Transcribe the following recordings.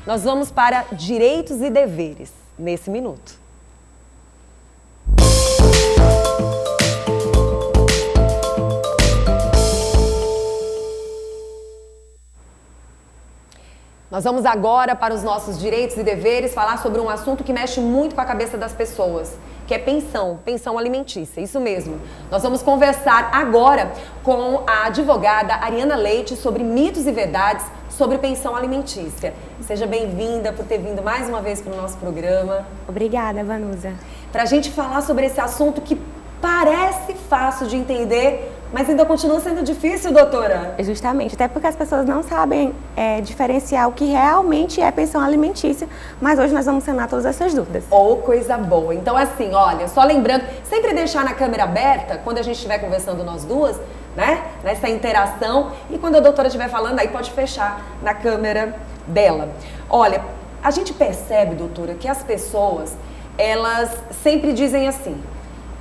Nós vamos para direitos e deveres nesse minuto. Nós vamos agora para os nossos direitos e deveres falar sobre um assunto que mexe muito com a cabeça das pessoas, que é pensão alimentícia, isso mesmo. Nós vamos conversar agora com a advogada Ariana Leite sobre mitos e verdades sobre pensão alimentícia. Seja bem-vinda por ter vindo mais uma vez para o nosso programa. Obrigada, Vanusa. Para a gente falar sobre esse assunto que parece fácil de entender, mas ainda continua sendo difícil, doutora? Justamente, até porque as pessoas não sabem diferenciar o que realmente é pensão alimentícia, mas hoje nós vamos sanar todas essas dúvidas. Oh, coisa boa. Então, assim, olha, só lembrando, sempre deixar na câmera aberta, quando a gente estiver conversando nós duas, né, nessa interação, e quando a doutora estiver falando, aí pode fechar na câmera dela. Olha, a gente percebe, doutora, que as pessoas, elas sempre dizem assim,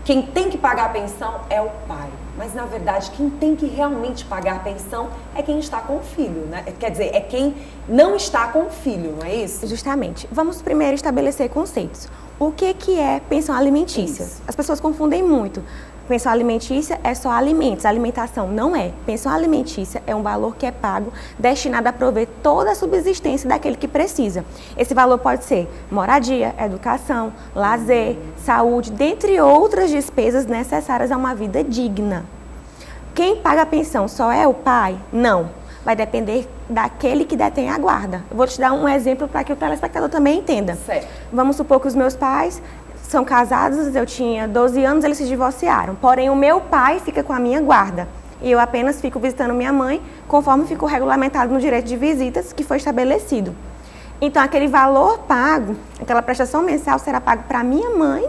quem tem que pagar a pensão é o pai. Mas, na verdade, quem tem que realmente pagar a pensão é quem está com o filho, né? Quer dizer, é quem não está com o filho, não é isso? Justamente. Vamos primeiro estabelecer conceitos. O que é pensão alimentícia? Isso. As pessoas confundem muito. Pensão alimentícia é só alimentos, alimentação não é. Pensão alimentícia é um valor que é pago destinado a prover toda a subsistência daquele que precisa. Esse valor pode ser moradia, educação, lazer, saúde, dentre outras despesas necessárias a uma vida digna. Quem paga a pensão só é o pai? Não. Vai depender daquele que detém a guarda. Eu vou te dar um exemplo para que o telespectador também entenda. Certo. Vamos supor que os meus pais são casados, eu tinha 12 anos, eles se divorciaram. Porém, o meu pai fica com a minha guarda. E eu apenas fico visitando minha mãe, conforme ficou regulamentado no direito de visitas que foi estabelecido. Então, aquele valor pago, aquela prestação mensal será pago para minha mãe,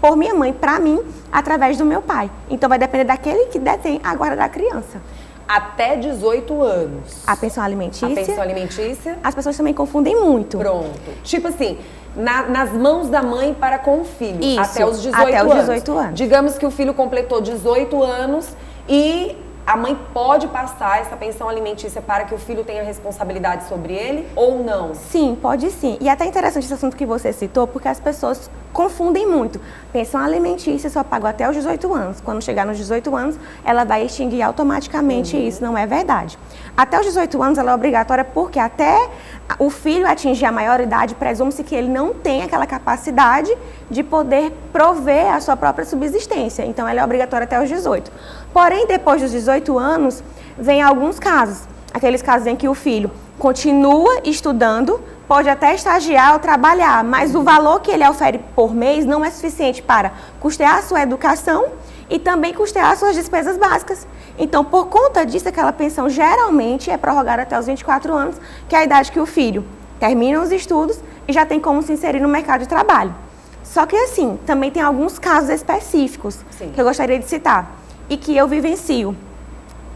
por minha mãe, para mim, através do meu pai. Então, vai depender daquele que detém a guarda da criança. Até 18 anos. A pensão alimentícia. A pensão alimentícia. As pessoas também confundem muito. Pronto. Tipo assim, nas mãos da mãe para com o filho. Isso, até os 18 até anos. os 18 anos. Digamos que o filho completou 18 anos e a mãe pode passar essa pensão alimentícia para que o filho tenha responsabilidade sobre ele ou não? Sim, pode sim. E é até interessante esse assunto que você citou, porque as pessoas confundem muito. Pensão alimentícia só paga até os 18 anos. Quando chegar nos 18 anos, ela vai extinguir automaticamente. Isso não é verdade. Até os 18 anos ela é obrigatória porque até o filho atingir a maioridade, presume-se que ele não tem aquela capacidade de poder prover a sua própria subsistência. Então, ela é obrigatória até os 18. Porém, depois dos 18 anos, vem alguns casos. Aqueles casos em que o filho continua estudando, pode até estagiar ou trabalhar, mas o valor que ele ofere por mês não é suficiente para custear a sua educação e também custear as suas despesas básicas. Então, por conta disso, aquela pensão geralmente é prorrogada até os 24 anos, que é a idade que o filho termina os estudos e já tem como se inserir no mercado de trabalho. Só que assim, também tem alguns casos específicos que eu gostaria de citar e que eu vivencio.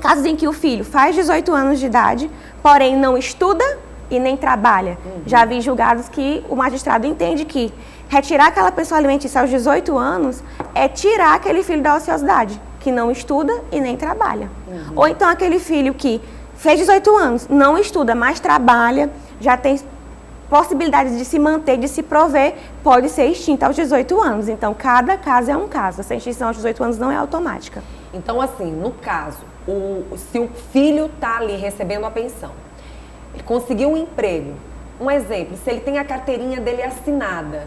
Casos em que o filho faz 18 anos de idade, porém não estuda e nem trabalha. Já vi julgados que o magistrado entende que retirar aquela pensão alimentícia aos 18 anos é tirar aquele filho da ociosidade, que não estuda e nem trabalha. Ou então aquele filho que fez 18 anos, não estuda, mas trabalha, já tem possibilidade de se manter, de se prover, pode ser extinta aos 18 anos. Então, cada caso é um caso. Essa extinção aos 18 anos não é automática. Então, assim, no caso, se o filho está ali recebendo a pensão, ele conseguiu um emprego, um exemplo, se ele tem a carteirinha dele assinada,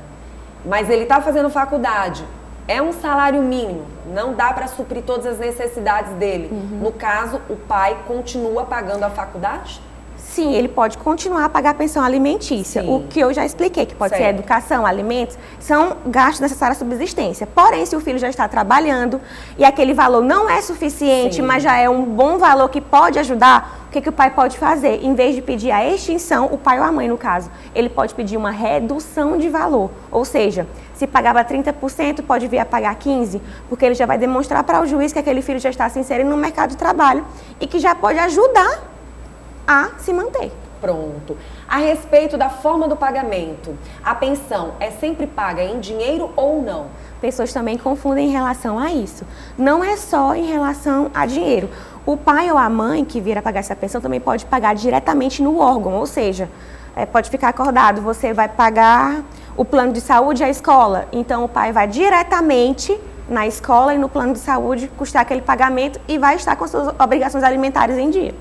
mas ele está fazendo faculdade, é um salário mínimo, não dá para suprir todas as necessidades dele. No caso, o pai continua pagando a faculdade? Sim, ele pode continuar a pagar a pensão alimentícia. Sim. O que eu já expliquei, que pode ser educação, alimentos, são gastos necessários à subsistência. Porém, se o filho já está trabalhando e aquele valor não é suficiente, mas já é um bom valor que pode ajudar, o que o pai pode fazer? Em vez de pedir a extinção, o pai ou a mãe, no caso, ele pode pedir uma redução de valor. Ou seja, se pagava 30%, pode vir a pagar 15%, porque ele já vai demonstrar para o juiz que aquele filho já está se inserindo no mercado de trabalho e que já pode ajudar a se manter. Pronto. A respeito da forma do pagamento, a pensão é sempre paga em dinheiro ou não? Pessoas também confundem em relação a isso. Não é só em relação a dinheiro. O pai ou a mãe que vier a pagar essa pensão também pode pagar diretamente no órgão, ou seja, pode ficar acordado, você vai pagar o plano de saúde e a escola. Então, o pai vai diretamente na escola e no plano de saúde custar aquele pagamento e vai estar com suas obrigações alimentares em dia.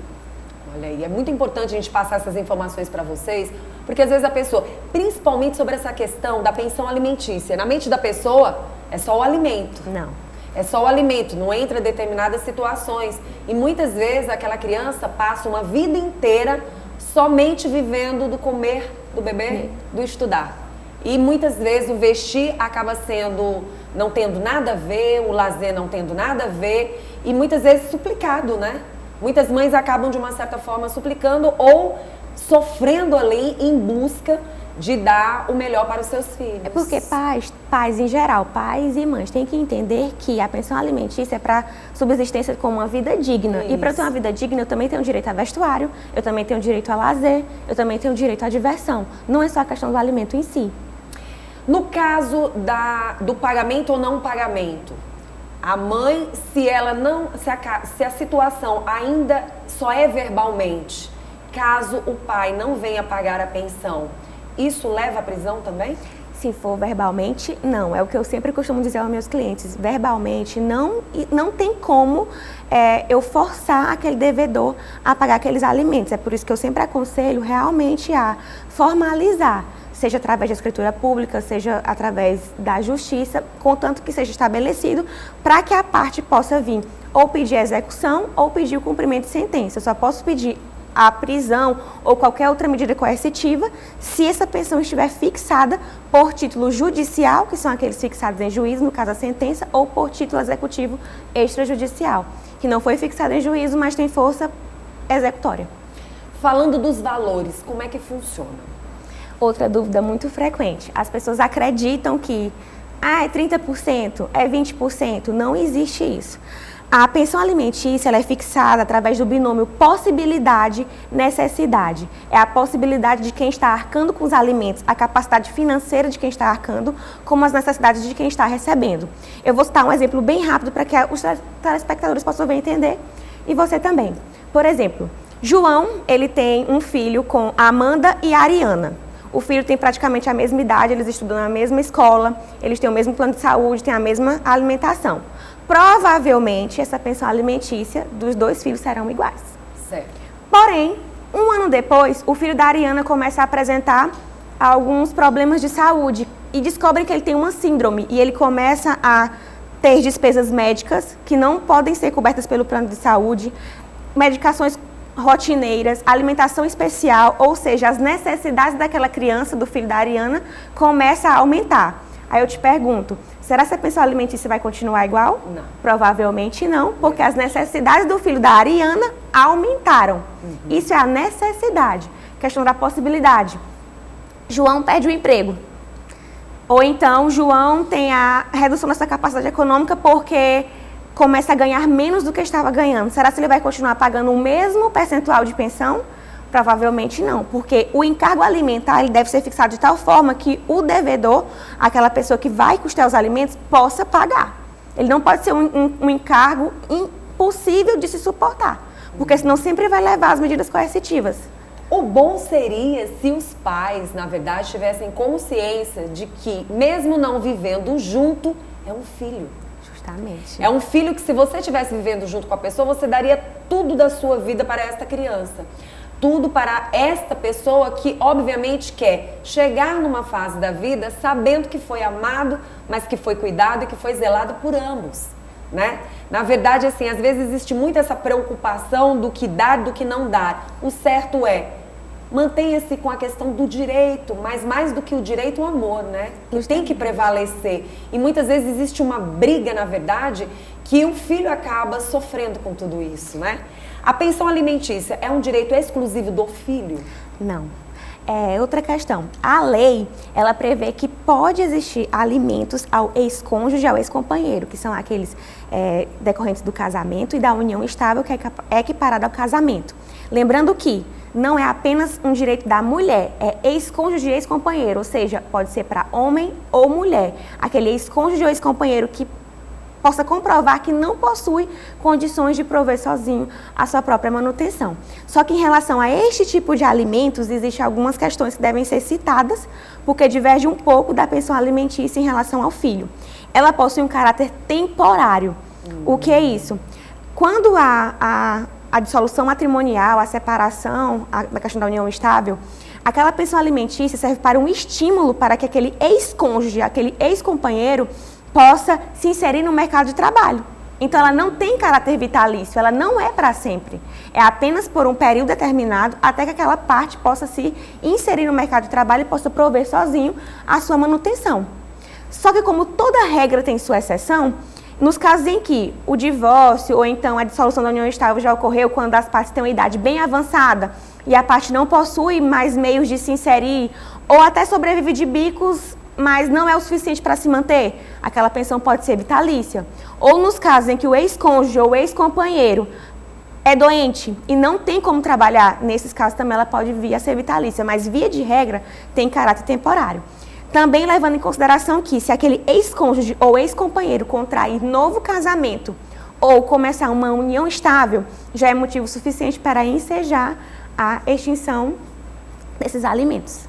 Olha aí, é muito importante a gente passar essas informações para vocês, porque às vezes a pessoa, principalmente sobre essa questão da pensão alimentícia, na mente da pessoa é só o alimento. Não. É só o alimento, não entra determinadas situações. E muitas vezes aquela criança passa uma vida inteira somente vivendo do comer, do beber, do estudar. E muitas vezes o vestir acaba sendo, não tendo nada a ver, o lazer não tendo nada a ver, e muitas vezes suplicado, né? Muitas mães acabam de uma certa forma suplicando ou sofrendo ali em busca de dar o melhor para os seus filhos. É porque pais em geral, pais e mães, têm que entender que a pensão alimentícia é para subsistência com uma vida digna. Isso. E para ter uma vida digna, eu também tenho direito a vestuário, eu também tenho direito a lazer, eu também tenho direito à diversão. Não é só a questão do alimento em si. No caso do pagamento ou não pagamento, a mãe, se a situação ainda só é verbalmente, caso o pai não venha pagar a pensão, isso leva à prisão também? Se for verbalmente, não. É o que eu sempre costumo dizer aos meus clientes. Verbalmente, não tem como eu forçar aquele devedor a pagar aqueles alimentos. É por isso que eu sempre aconselho realmente a formalizar, seja através da escritura pública, seja através da justiça, contanto que seja estabelecido, para que a parte possa vir ou pedir a execução ou pedir o cumprimento de sentença. Eu só posso pedir a prisão ou qualquer outra medida coercitiva se essa pensão estiver fixada por título judicial, que são aqueles fixados em juízo, no caso a sentença, ou por título executivo extrajudicial, que não foi fixado em juízo, mas tem força executória. Falando dos valores, como é que funciona? Outra dúvida muito frequente. As pessoas acreditam que é 30%, é 20%. Não existe isso. A pensão alimentícia ela é fixada através do binômio possibilidade-necessidade. É a possibilidade de quem está arcando com os alimentos, a capacidade financeira de quem está arcando, como as necessidades de quem está recebendo. Eu vou citar um exemplo bem rápido para que os telespectadores possam ver e entender, e você também. Por exemplo, João, ele tem um filho com a Amanda e a Ariana. O filho tem praticamente a mesma idade, eles estudam na mesma escola, eles têm o mesmo plano de saúde, têm a mesma alimentação. Provavelmente, essa pensão alimentícia dos dois filhos serão iguais. Certo. Porém, um ano depois, o filho da Ariana começa a apresentar alguns problemas de saúde e descobrem que ele tem uma síndrome e ele começa a ter despesas médicas que não podem ser cobertas pelo plano de saúde, medicações rotineiras, alimentação especial, ou seja, as necessidades daquela criança, do filho da Ariana, começam a aumentar. Aí eu te pergunto, será que a pensão alimentícia vai continuar igual? Não. Provavelmente não, porque as necessidades do filho da Ariana aumentaram. Isso é a necessidade. Questão da possibilidade. João perde o emprego. Ou então, João tem a redução dessa capacidade econômica porque começa a ganhar menos do que estava ganhando. Será que ele vai continuar pagando o mesmo percentual de pensão? Provavelmente não, porque o encargo alimentar ele deve ser fixado de tal forma que o devedor, aquela pessoa que vai custear os alimentos, possa pagar. Ele não pode ser um encargo impossível de se suportar, porque senão sempre vai levar às medidas coercitivas. O bom seria se os pais, na verdade, tivessem consciência de que, mesmo não vivendo junto, é um filho. Justamente. É um filho que, se você estivesse vivendo junto com a pessoa, você daria tudo da sua vida para esta criança. Tudo para esta pessoa que, obviamente, quer chegar numa fase da vida sabendo que foi amado, mas que foi cuidado e que foi zelado por ambos, né? Na verdade, assim, às vezes existe muito essa preocupação do que dar e do que não dar. O certo é, mantenha-se com a questão do direito, mas mais do que o direito, o amor, né? Que tem que prevalecer. E muitas vezes existe uma briga, na verdade, que o filho acaba sofrendo com tudo isso, né? A pensão alimentícia é um direito exclusivo do filho? Não. É outra questão. A lei, ela prevê que pode existir alimentos ao ex-cônjuge e ao ex-companheiro, que são aqueles decorrentes do casamento e da união estável que é equiparado ao casamento. Lembrando que não é apenas um direito da mulher, é ex-cônjuge e ex-companheiro, ou seja, pode ser para homem ou mulher. Aquele ex-cônjuge ou ex-companheiro que possa comprovar que não possui condições de prover sozinho a sua própria manutenção. Só que em relação a este tipo de alimentos, existem algumas questões que devem ser citadas, porque diverge um pouco da pensão alimentícia em relação ao filho. Ela possui um caráter temporário. O que é isso? Quando a dissolução matrimonial, a separação, a questão da união estável, aquela pensão alimentícia serve para um estímulo para que aquele ex-cônjuge, aquele ex-companheiro possa se inserir no mercado de trabalho. Então, ela não tem caráter vitalício, ela não é para sempre. É apenas por um período determinado até que aquela parte possa se inserir no mercado de trabalho e possa prover sozinho a sua manutenção. Só que como toda regra tem sua exceção, nos casos em que o divórcio ou então a dissolução da união estável já ocorreu quando as partes têm uma idade bem avançada e a parte não possui mais meios de se inserir ou até sobrevive de bicos, mas não é o suficiente para se manter, aquela pensão pode ser vitalícia. Ou nos casos em que o ex-cônjuge ou o ex-companheiro é doente e não tem como trabalhar, nesses casos também ela pode vir a ser vitalícia, mas via de regra tem caráter temporário. Também levando em consideração que se aquele ex-cônjuge ou ex-companheiro contrair novo casamento ou começar uma união estável, já é motivo suficiente para ensejar a extinção desses alimentos.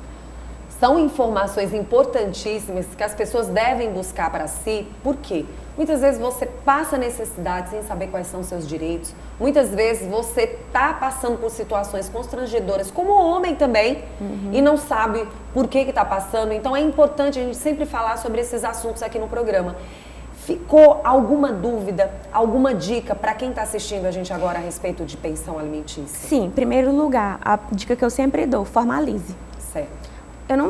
São informações importantíssimas que as pessoas devem buscar para si. Por quê? Muitas vezes você passa necessidade sem saber quais são os seus direitos. Muitas vezes você está passando por situações constrangedoras, como homem também, e não sabe por que está passando. Então é importante a gente sempre falar sobre esses assuntos aqui no programa. Ficou alguma dúvida, alguma dica para quem está assistindo a gente agora a respeito de pensão alimentícia? Sim, em primeiro lugar, a dica que eu sempre dou, formalize. Certo.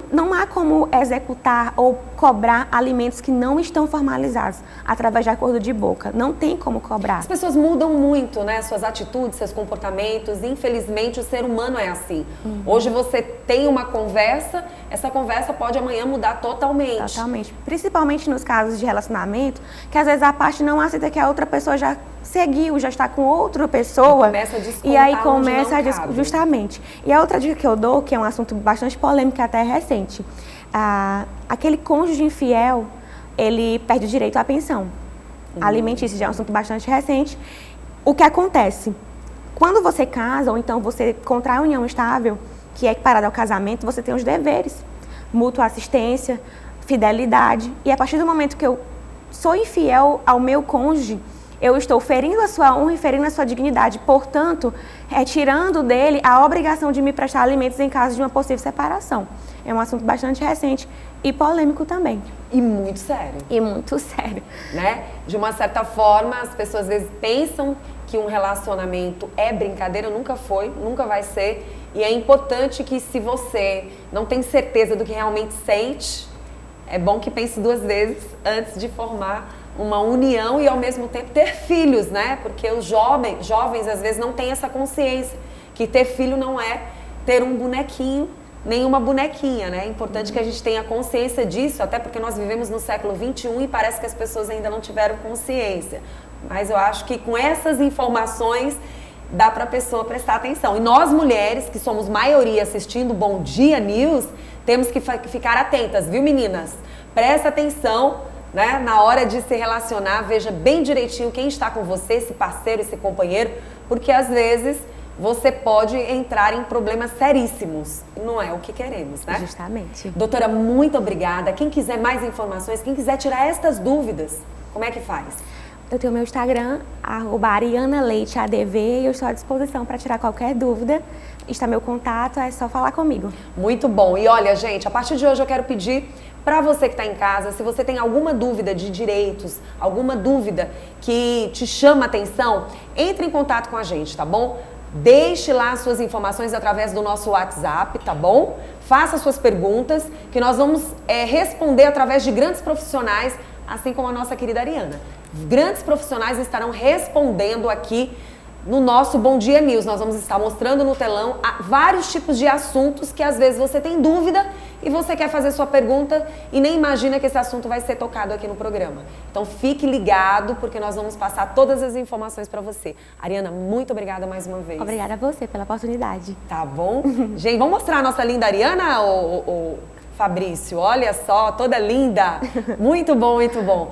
Não há como executar ou cobrar alimentos que não estão formalizados através de acordo de boca. Não tem como cobrar. As pessoas mudam muito, né? Suas atitudes, seus comportamentos. Infelizmente, o ser humano é assim. Hoje você tem uma conversa, essa conversa pode amanhã mudar totalmente. Totalmente. Principalmente nos casos de relacionamento, que às vezes a parte não aceita que a outra pessoa já seguiu, já está com outra pessoa. Começa a descontar e aí começa onde não cabe. Justamente. E a outra dica que eu dou, que é um assunto bastante polêmico, até recente, aquele cônjuge infiel, ele perde o direito à pensão alimentícia, já é um assunto bastante recente. O que acontece? Quando você casa, ou então você contrai união estável, que é equiparada ao casamento, você tem os deveres, mútua assistência, fidelidade, e a partir do momento que eu sou infiel ao meu cônjuge, eu estou ferindo a sua honra e ferindo a sua dignidade, portanto, retirando dele a obrigação de me prestar alimentos em caso de uma possível separação. É um assunto bastante recente e polêmico também. E muito sério. E muito sério. Né? De uma certa forma, as pessoas às vezes pensam que um relacionamento é brincadeira, nunca foi, nunca vai ser. E é importante que, se você não tem certeza do que realmente sente, é bom que pense duas vezes antes de formar uma união e ao mesmo tempo ter filhos, né? Porque os jovens às vezes não têm essa consciência que ter filho não é ter um bonequinho, nem uma bonequinha, né? É importante que a gente tenha consciência disso, até porque nós vivemos no século XXI e parece que as pessoas ainda não tiveram consciência. Mas eu acho que com essas informações dá para a pessoa prestar atenção. E nós mulheres, que somos maioria assistindo Bom Dia News, temos que ficar atentas, viu, meninas? Presta atenção, né? Na hora de se relacionar, veja bem direitinho quem está com você, esse parceiro, esse companheiro, porque às vezes você pode entrar em problemas seríssimos. Não é o que queremos, né? Justamente. Doutora, muito obrigada. Quem quiser mais informações, quem quiser tirar estas dúvidas, como é que faz? Eu tenho meu Instagram, @arianaleiteadv, e eu estou à disposição para tirar qualquer dúvida. Está meu contato, é só falar comigo. Muito bom. E olha, gente, a partir de hoje eu quero pedir para você que está em casa, se você tem alguma dúvida de direitos, alguma dúvida que te chama a atenção, entre em contato com a gente, tá bom? Deixe lá suas informações através do nosso WhatsApp, tá bom? Faça suas perguntas, que nós vamos responder através de grandes profissionais, assim como a nossa querida Ariana. Grandes profissionais estarão respondendo aqui no nosso Bom Dia News. Nós vamos estar mostrando no telão vários tipos de assuntos que às vezes você tem dúvida e você quer fazer sua pergunta e nem imagina que esse assunto vai ser tocado aqui no programa. Então fique ligado, porque nós vamos passar todas as informações para você. Ariana, muito obrigada mais uma vez. Obrigada a você pela oportunidade. Tá bom? Gente, vamos mostrar a nossa linda Ariana, o Fabrício? Olha só, toda linda. Muito bom, muito bom.